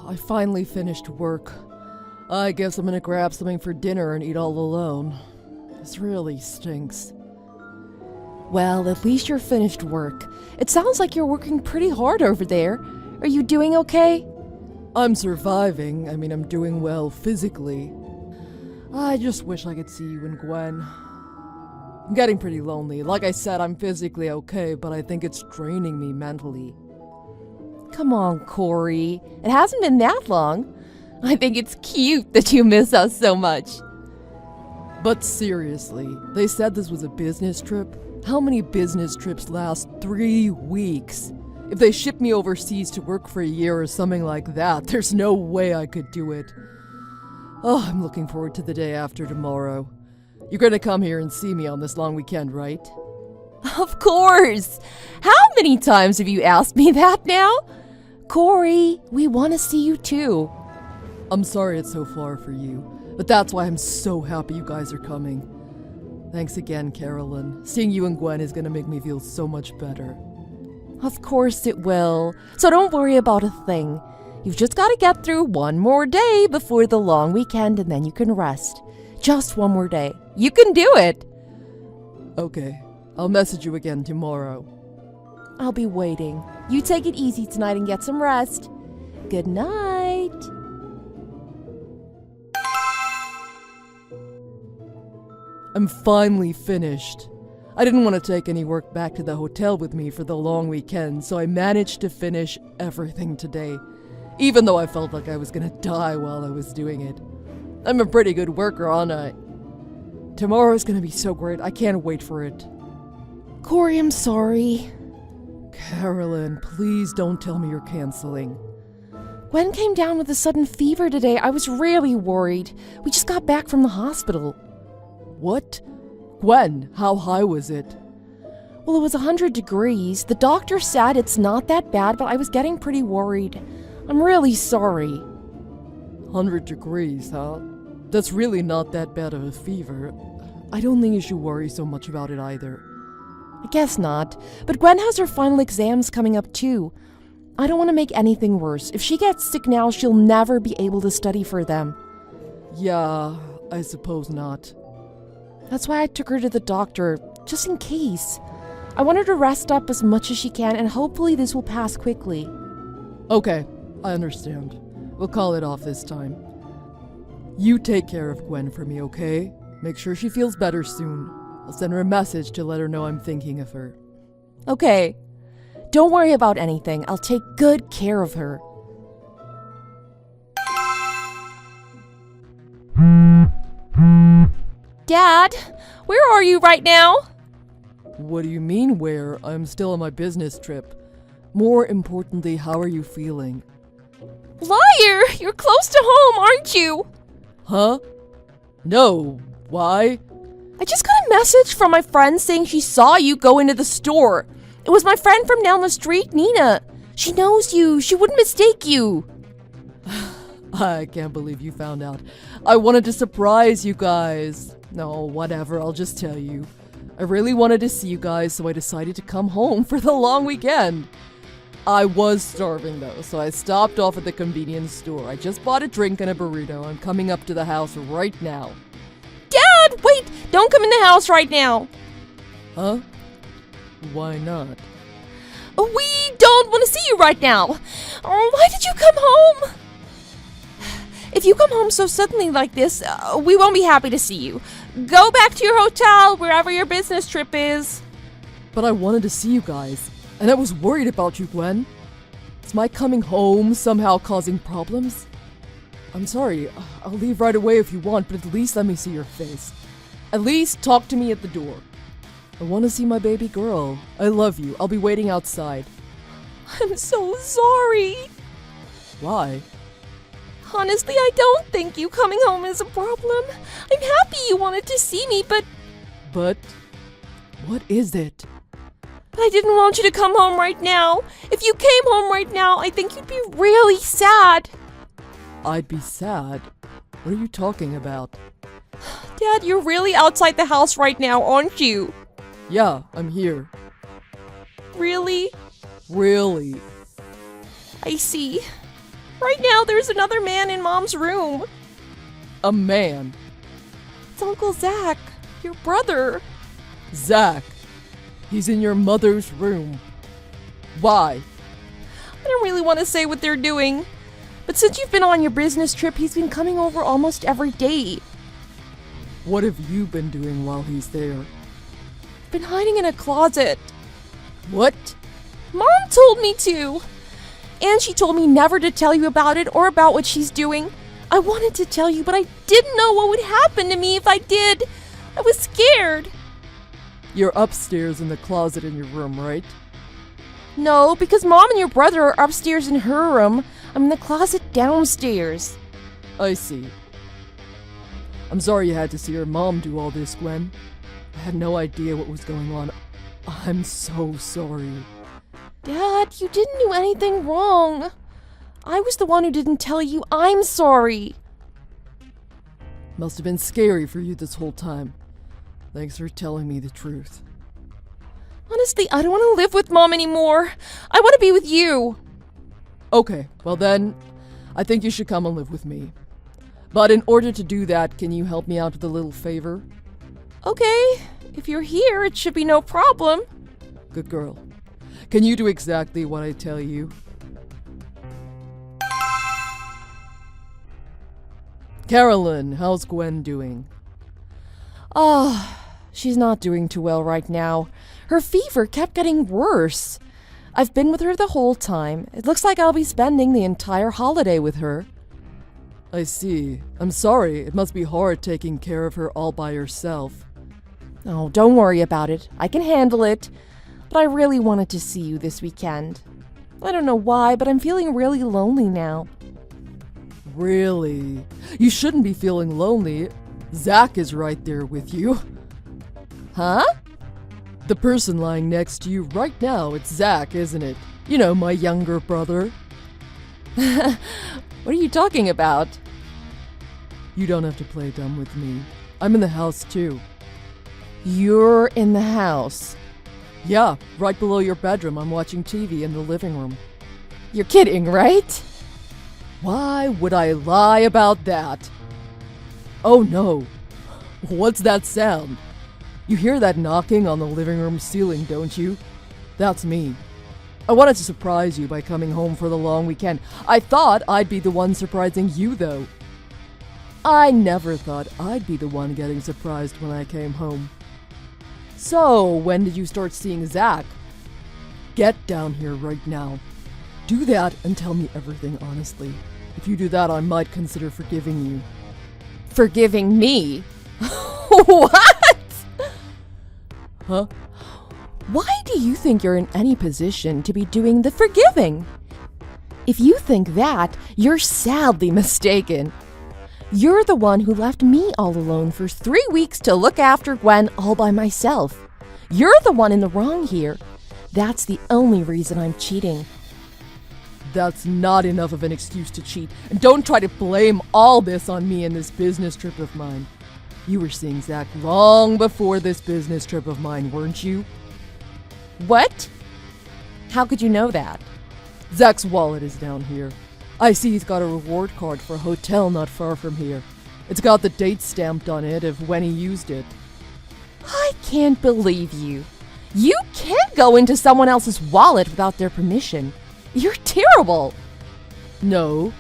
I finally finished work. I guess I'm gonna grab something for dinner and eat all alone. This really stinks. Well, at least you're finished work. It sounds like you're working pretty hard over there. Are you doing okay? I'm surviving. I'm doing well physically. I just wish I could see you and Gwen. I'm getting pretty lonely. Like I said, I'm physically okay, but I think it's draining me mentally. Come on, Corey. It hasn't been that long. I think it's cute that you miss us so much. But seriously, they said this was a business trip? How many business trips last 3 weeks? If they ship me overseas to work for a year or something like that, there's no way I could do it. Oh, I'm looking forward to the day after tomorrow. You're gonna come here and see me on this long weekend, right? Of course! How many times have you asked me that now? Corey, we want to see you too. I'm sorry it's so far for you, but that's why I'm so happy you guys are coming. Thanks again, Carolyn. Seeing you and Gwen is gonna make me feel so much better. Of course it will. So don't worry about a thing. You've just got to get through one more day before the long weekend and then you can rest. Just one more day. You can do it. Okay, I'll message you again tomorrow. I'll be waiting. You take it easy tonight and get some rest. Good night. I'm finally finished. I didn't want to take any work back to the hotel with me for the long weekend, so I managed to finish everything today, even though I felt like I was gonna die while I was doing it. I'm a pretty good worker, aren't I? Tomorrow's gonna be so great, I can't wait for it. Corey, I'm sorry. Carolyn, please don't tell me you're canceling. Gwen came down with a sudden fever today. I was really worried. We just got back from the hospital. What? Gwen, how high was it? Well, it was 100 degrees. The doctor said it's not that bad, but I was getting pretty worried. I'm really sorry. 100 degrees, huh? That's really not that bad of a fever. I don't think you should worry so much about it either. I guess not. But Gwen has her final exams coming up too. I don't want to make anything worse. If she gets sick now, she'll never be able to study for them. Yeah, I suppose not. That's why I took her to the doctor, just in case. I want her to rest up as much as she can, and hopefully this will pass quickly. Okay, I understand. We'll call it off this time. You take care of Gwen for me, okay? Make sure she feels better soon. I'll send her a message to let her know I'm thinking of her. Okay. Don't worry about anything. I'll take good care of her. Dad, where are you right now? What do you mean where? I'm still on my business trip. More importantly, how are you feeling? Liar! You're close to home, aren't you? Huh? No. Why? I just got a message from my friend saying she saw you go into the store. It was my friend from down the street, Nina. She knows you. She wouldn't mistake you. I can't believe you found out. I wanted to surprise you guys. No, whatever, I'll just tell you. I really wanted to see you guys, so I decided to come home for the long weekend. I was starving though, so I stopped off at the convenience store. I just bought a drink and a burrito. I'm coming up to the house right now. Dad, wait! Don't come in the house right now. Huh? Why not? We don't want to see you right now. Oh, why did you come home? If you come home so suddenly like this, we won't be happy to see you. Go back to your hotel, wherever your business trip is. But I wanted to see you guys, and I was worried about you, Gwen. Is my coming home somehow causing problems? I'm sorry, I'll leave right away if you want, but at least let me see your face. At least talk to me at the door. I want to see my baby girl. I love you. I'll be waiting outside. I'm so sorry. Why? Honestly, I don't think you coming home is a problem. I'm happy you wanted to see me, but... But? What is it? I didn't want you to come home right now. If you came home right now, I think you'd be really sad. I'd be sad? What are you talking about? Dad, you're really outside the house right now, aren't you? Yeah, I'm here. Really? Really? I see. Right now, there's another man in Mom's room. A man? It's Uncle Zach, your brother. Zach. He's in your mother's room. Why? I don't really want to say what they're doing, but since you've been on your business trip, he's been coming over almost every day. What have you been doing while he's there? I've been hiding in a closet. What? Mom told me to. And she told me never to tell you about it or about what she's doing. I wanted to tell you, but I didn't know what would happen to me if I did. I was scared. You're upstairs in the closet in your room, right? No, because Mom and your brother are upstairs in her room. I'm in the closet downstairs. I see. I'm sorry you had to see your mom do all this, Gwen. I had no idea what was going on. I'm so sorry. Dad, you didn't do anything wrong. I was the one who didn't tell you. I'm sorry. Must have been scary for you this whole time. Thanks for telling me the truth. Honestly, I don't want to live with Mom anymore. I want to be with you. Okay, well then, I think you should come and live with me. But in order to do that, can you help me out with a little favor? Okay, if you're here, it should be no problem. Good girl. Can you do exactly what I tell you? Carolyn, how's Gwen doing? Oh, she's not doing too well right now. Her fever kept getting worse. I've been with her the whole time. It looks like I'll be spending the entire holiday with her. I see. I'm sorry. It must be hard taking care of her all by yourself. Oh, don't worry about it. I can handle it. But I really wanted to see you this weekend. I don't know why, but I'm feeling really lonely now. Really? You shouldn't be feeling lonely. Zach is right there with you. Huh? The person lying next to you right now, it's Zach, isn't it? You know, my younger brother. What are you talking about? You don't have to play dumb with me. I'm in the house too. You're in the house? Yeah, right below your bedroom. I'm watching TV in the living room. You're kidding, right? Why would I lie about that? Oh no. What's that sound? You hear that knocking on the living room ceiling, don't you? That's me. I wanted to surprise you by coming home for the long weekend. I thought I'd be the one surprising you, though. I never thought I'd be the one getting surprised when I came home. So, when did you start seeing Zach? Get down here right now. Do that and tell me everything honestly. If you do that, I might consider forgiving you. Forgiving me? What? Huh? Why do you think you're in any position to be doing the forgiving? If you think that, you're sadly mistaken. You're the one who left me all alone for 3 weeks to look after Gwen all by myself. You're the one in the wrong here. That's the only reason I'm cheating. That's not enough of an excuse to cheat. And don't try to blame all this on me and this business trip of mine. You were seeing Zach long before this business trip of mine, weren't you? What? How could you know that? Zach's wallet is down here. I see he's got a reward card for a hotel not far from here. It's got the date stamped on it of when he used it. I can't believe you. You can't go into someone else's wallet without their permission. You're terrible. No,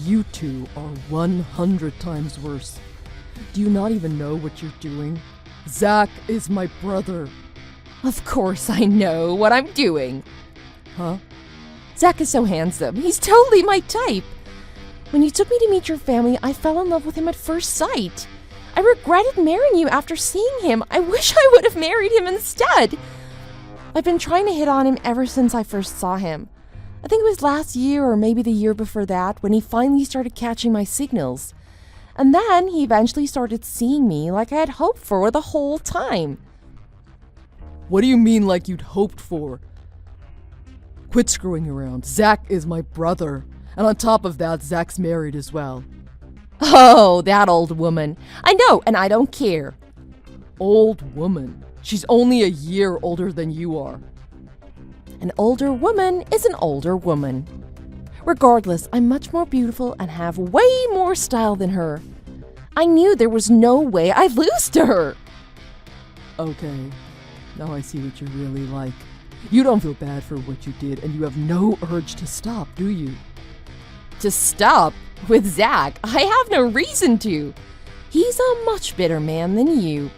you two are 100 times worse. Do you not even know what you're doing? Zach is my brother. Of course I know what I'm doing. Huh? Zach is so handsome. He's totally my type. When you took me to meet your family, I fell in love with him at first sight. I regretted marrying you after seeing him. I wish I would have married him instead. I've been trying to hit on him ever since I first saw him. I think it was last year or maybe the year before that when he finally started catching my signals. And then he eventually started seeing me like I had hoped for the whole time. What do you mean like you'd hoped for? Quit screwing around. Zach is my brother. And on top of that, Zach's married as well. Oh, that old woman. I know, and I don't care. Old woman? She's only a year older than you are. An older woman is an older woman. Regardless, I'm much more beautiful and have way more style than her. I knew there was no way I'd lose to her. Okay, now I see what you're really like. You don't feel bad for what you did, and you have no urge to stop, do you? To stop? With Zach, I have no reason to. He's a much better man than you.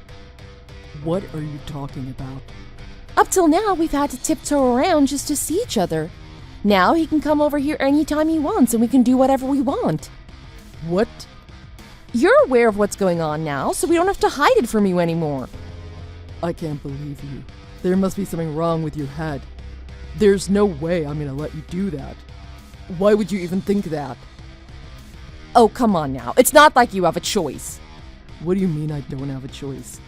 What are you talking about? Up till now, we've had to tiptoe around just to see each other. Now he can come over here anytime he wants and we can do whatever we want. What? You're aware of what's going on now, so we don't have to hide it from you anymore. I can't believe you. There must be something wrong with your head. There's no way I'm gonna let you do that. Why would you even think that? Oh, come on now. It's not like you have a choice. What do you mean I don't have a choice?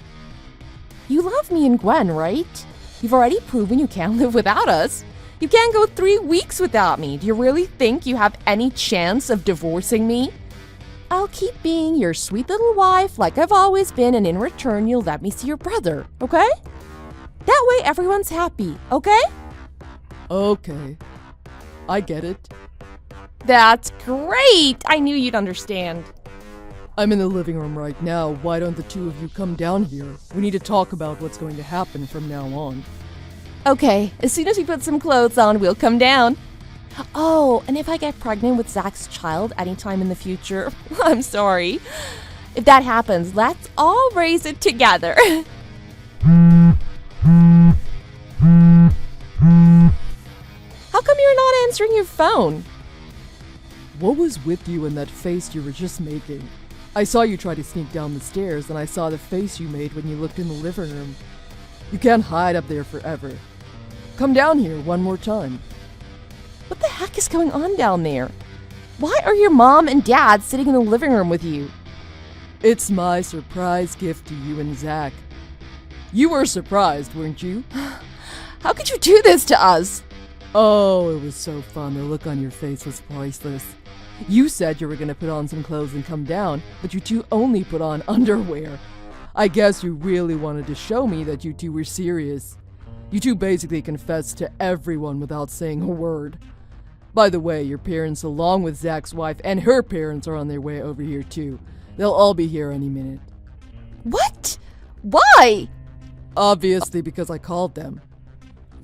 You love me and Gwen, right? You've already proven you can't live without us. You can't go 3 weeks without me. Do you really think you have any chance of divorcing me? I'll keep being your sweet little wife like I've always been, and in return you'll let me see your brother, okay? That way everyone's happy, okay? Okay. I get it. That's great! I knew you'd understand. I'm in the living room right now. Why don't the two of you come down here? We need to talk about what's going to happen from now on. Okay, as soon as we put some clothes on, we'll come down. Oh, and if I get pregnant with Zach's child anytime in the future, I'm sorry. If that happens, let's all raise it together. How come you're not answering your phone? What was with you and that face you were just making? I saw you try to sneak down the stairs, and I saw the face you made when you looked in the living room. You can't hide up there forever. Come down here one more time. What the heck is going on down there? Why are your mom and dad sitting in the living room with you? It's my surprise gift to you and Zach. You were surprised, weren't you? How could you do this to us? Oh, it was so fun. The look on your face was priceless. You said you were going to put on some clothes and come down, but you two only put on underwear. I guess you really wanted to show me that you two were serious. You two basically confessed to everyone without saying a word. By the way, your parents, along with Zach's wife and her parents, are on their way over here too. They'll all be here any minute. What? Why? Obviously, because I called them.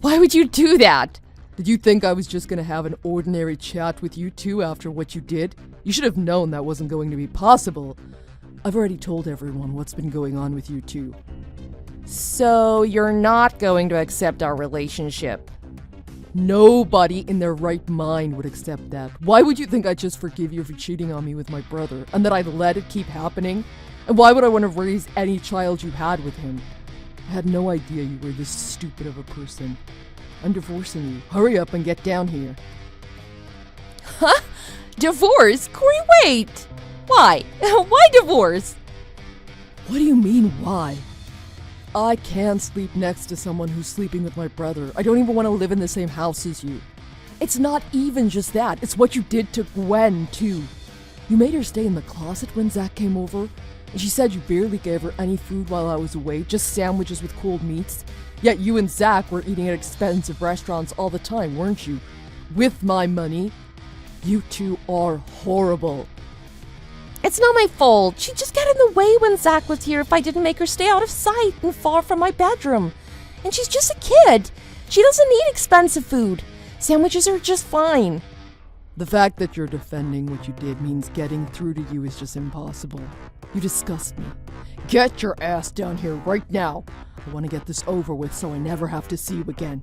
Why would you do that? Did you think I was just gonna have an ordinary chat with you two after what you did? You should have known that wasn't going to be possible. I've already told everyone what's been going on with you two. So you're not going to accept our relationship? Nobody in their right mind would accept that. Why would you think I'd just forgive you for cheating on me with my brother, and that I'd let it keep happening? And why would I want to raise any child you had with him? I had no idea you were this stupid of a person. I'm divorcing you. Hurry up and get down here. Huh? Divorce? Corey, wait! Why? Why divorce? What do you mean, why? I can't sleep next to someone who's sleeping with my brother. I don't even want to live in the same house as you. It's not even just that. It's what you did to Gwen, too. You made her stay in the closet when Zach came over, and she said you barely gave her any food while I was away, just sandwiches with cold meats. Yet you and Zach were eating at expensive restaurants all the time, weren't you? With my money. You two are horrible. It's not my fault. She'd just get in the way when Zach was here if I didn't make her stay out of sight and far from my bedroom. And she's just a kid. She doesn't need expensive food. Sandwiches are just fine. The fact that you're defending what you did means getting through to you is just impossible. You disgust me. Get your ass down here right now. I want to get this over with so I never have to see you again.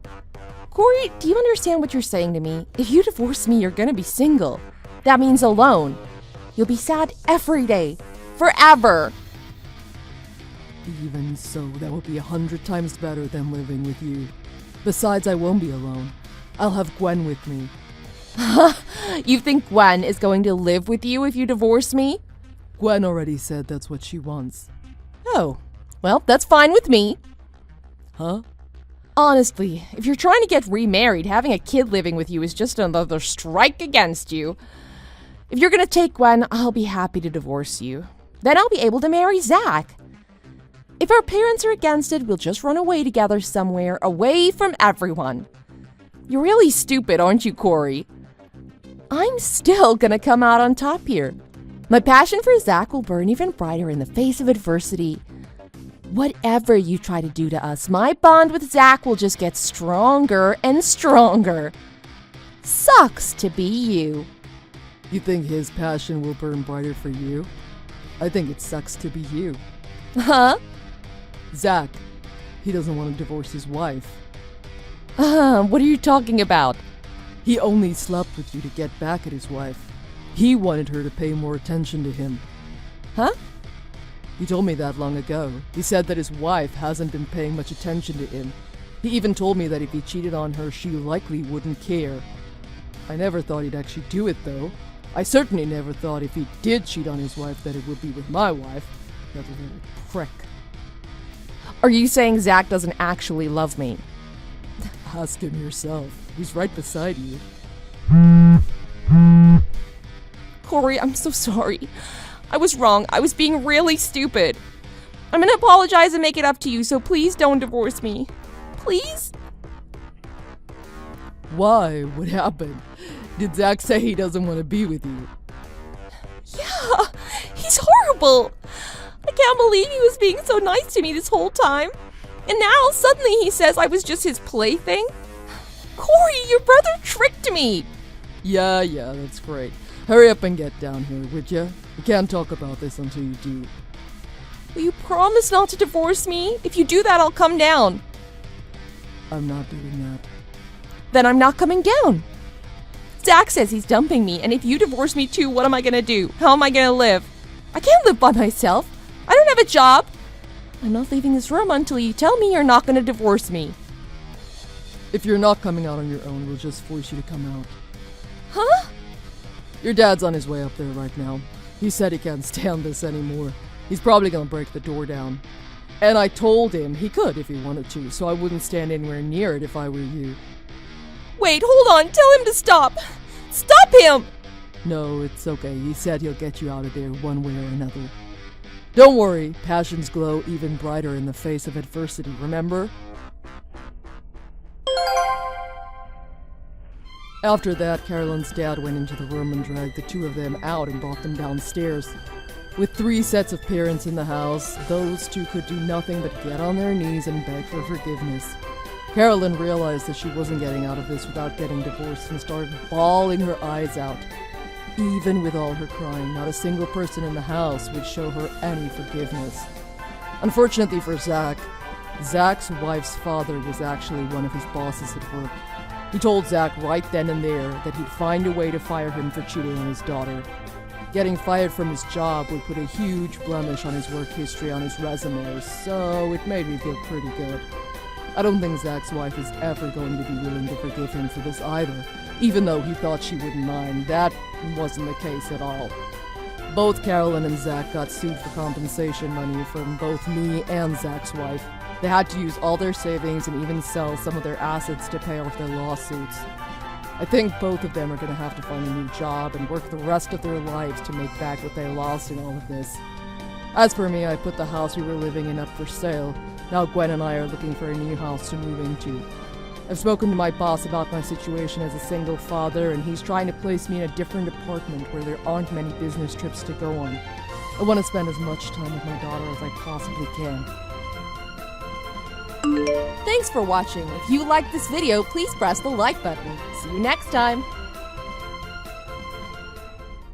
Corey, do you understand what you're saying to me? If you divorce me, you're gonna be single. That means alone. You'll be sad every day. Forever. Even so, that will be 100 times better than living with you. Besides, I won't be alone. I'll have Gwen with me. You think Gwen is going to live with you if you divorce me? Gwen already said that's what she wants. Oh, well, that's fine with me. Huh? Honestly, if you're trying to get remarried, having a kid living with you is just another strike against you. If you're gonna take Gwen, I'll be happy to divorce you. Then I'll be able to marry Zach. If our parents are against it, we'll just run away together somewhere, away from everyone. You're really stupid, aren't you, Corey? I'm still gonna come out on top here. My passion for Zach will burn even brighter in the face of adversity. Whatever you try to do to us, my bond with Zach will just get stronger and stronger. Sucks to be you. You think his passion will burn brighter for you? I think it sucks to be you. Huh? Zach, he doesn't want to divorce his wife. What are you talking about? He only slept with you to get back at his wife. He wanted her to pay more attention to him. Huh? He told me that long ago. He said that his wife hasn't been paying much attention to him. He even told me that if he cheated on her, she likely wouldn't care. I never thought he'd actually do it, though. I certainly never thought if he did cheat on his wife that it would be with my wife. That little prick. Are you saying Zach doesn't actually love me? Ask him yourself. He's right beside you. Corey, I'm so sorry. I was wrong. I was being really stupid. I'm gonna apologize and make it up to you, so please don't divorce me. Please? Why? What happened? Did Zach say he doesn't want to be with you? Yeah, he's horrible. I can't believe he was being so nice to me this whole time. And now suddenly he says I was just his plaything? Corey, your brother tricked me. Yeah, that's great. Hurry up and get down here, would ya? We can't talk about this until you do. Will you promise not to divorce me? If you do that, I'll come down. I'm not doing that. Then I'm not coming down. Zach says he's dumping me, and if you divorce me too, what am I gonna do? How am I gonna live? I can't live by myself. I don't have a job. I'm not leaving this room until you tell me you're not gonna divorce me. If you're not coming out on your own, we'll just force you to come out. Huh? Your dad's on his way up there right now. He said he can't stand this anymore. He's probably gonna break the door down. And I told him he could if he wanted to, so I wouldn't stand anywhere near it if I were you. Wait, hold on. Tell him to stop. Stop him! No, it's okay. He said he'll get you out of there one way or another. Don't worry, passions glow even brighter in the face of adversity, remember? After that, Carolyn's dad went into the room and dragged the two of them out and brought them downstairs. With 3 sets of parents in the house, those two could do nothing but get on their knees and beg for forgiveness. Carolyn realized that she wasn't getting out of this without getting divorced and started bawling her eyes out. Even with all her crying, not a single person in the house would show her any forgiveness. Unfortunately for Zach, Zach's wife's father was actually one of his bosses at work. He told Zach right then and there that he'd find a way to fire him for cheating on his daughter. Getting fired from his job would put a huge blemish on his work history on his resume, so it made me feel pretty good. I don't think Zach's wife is ever going to be willing to forgive him for this either, even though he thought she wouldn't mind. That wasn't the case at all. Both Carolyn and Zach got sued for compensation money from both me and Zach's wife. They had to use all their savings and even sell some of their assets to pay off their lawsuits. I think both of them are going to have to find a new job and work the rest of their lives to make back what they lost in all of this. As for me, I put the house we were living in up for sale. Now Gwen and I are looking for a new house to move into. I've spoken to my boss about my situation as a single father, and he's trying to place me in a different apartment where there aren't many business trips to go on. I want to spend as much time with my daughter as I possibly can. Thanks for watching. If you liked this video, please press the like button. See you next time.